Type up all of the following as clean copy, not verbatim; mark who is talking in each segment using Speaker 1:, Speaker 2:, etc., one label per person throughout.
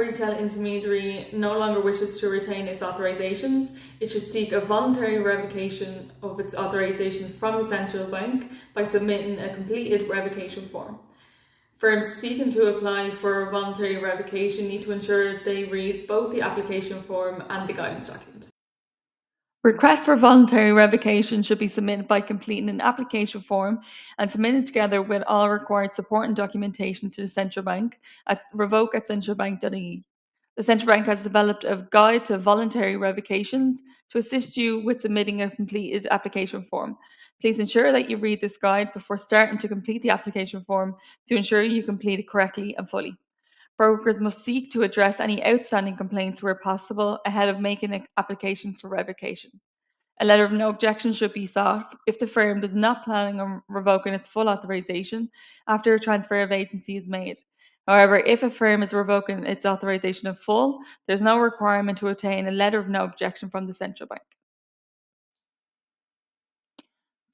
Speaker 1: retail intermediary no longer wishes to retain its authorizations, it should seek a voluntary revocation of its authorizations from the central bank by submitting a completed revocation form. Firms seeking to apply for voluntary revocation need to ensure they read both the application form and the guidance document. Requests for voluntary revocation should be submitted by completing an application form and submitted together with all required support and documentation to the central bank at revoke@centralbank.ie. The central bank has developed a guide to voluntary revocations to assist you with submitting a completed application form. Please ensure that you read this guide before starting to complete the application form to ensure you complete it correctly and fully. Brokers must seek to address any outstanding complaints where possible ahead of making an application for revocation. A letter of no objection should be sought if the firm is not planning on revoking its full authorization after a transfer of agency is made. However, if a firm is revoking its authorization in full, there is no requirement to obtain a letter of no objection from the central bank.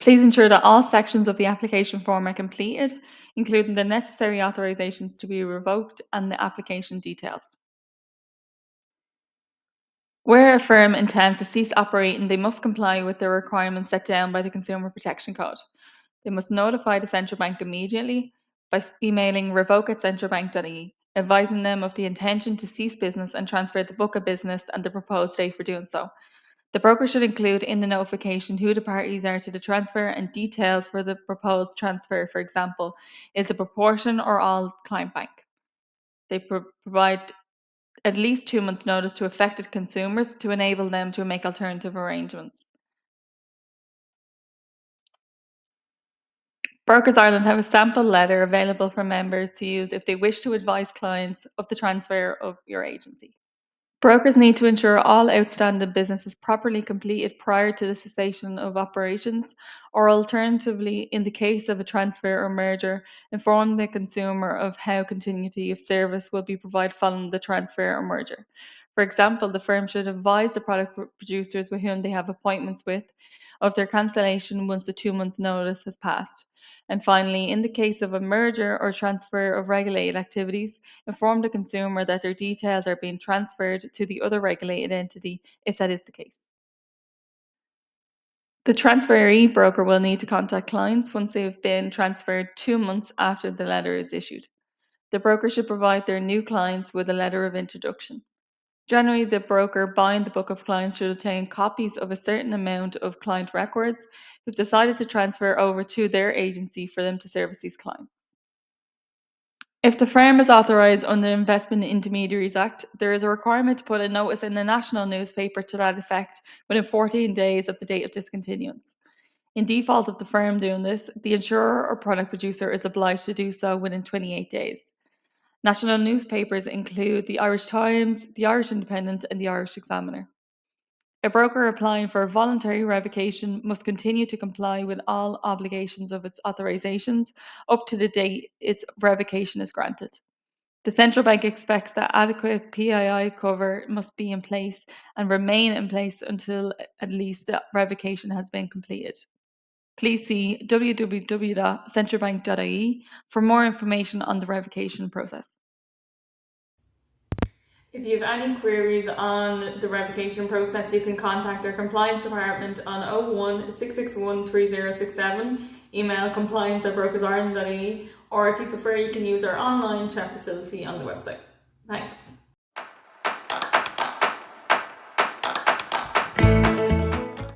Speaker 1: Please ensure that all sections of the application form are completed, including the necessary authorizations to be revoked and the application details. Where a firm intends to cease operating, they must comply with the requirements set down by the Consumer Protection Code. They must notify the central bank immediately by emailing revoke@centralbank.ie, advising them of the intention to cease business and transfer the book of business and the proposed date for doing so. The broker should include in the notification who the parties are to the transfer and details for the proposed transfer, for example, is a proportion or all client bank. They provide at least 2 months' notice to affected consumers to enable them to make alternative arrangements. Brokers Ireland have a sample letter available for members to use if they wish to advise clients of the transfer of your agency. Brokers need to ensure all outstanding business is properly completed prior to the cessation of operations, or alternatively, in the case of a transfer or merger, inform the consumer of how continuity of service will be provided following the transfer or merger. For example, the firm should advise the product producers with whom they have appointments with of their cancellation once the 2 months' notice has passed. And finally, in the case of a merger or transfer of regulated activities, inform the consumer that their details are being transferred to the other regulated entity if that is the case. The transferee broker will need to contact clients once they have been transferred 2 months after the letter is issued. The broker should provide their new clients with a letter of introduction. Generally, the broker buying the book of clients should obtain copies of a certain amount of client records who've decided to transfer over to their agency for them to service these clients. If the firm is authorised under the Investment Intermediaries Act, there is a requirement to put a notice in the national newspaper to that effect within 14 days of the date of discontinuance. In default of the firm doing this, the insurer or product producer is obliged to do so within 28 days. National newspapers include the Irish Times, the Irish Independent and the Irish Examiner. A broker applying for a voluntary revocation must continue to comply with all obligations of its authorizations up to the date its revocation is granted. The central bank expects that adequate PII cover must be in place and remain in place until at least the revocation has been completed. Please see www.centralbank.ie for more information on the revocation process. If you have any queries on the revocation process, you can contact our compliance department on 01 661 3067, email compliance@brokersireland.ie, or if you prefer, you can use our online chat facility on the website. Thanks.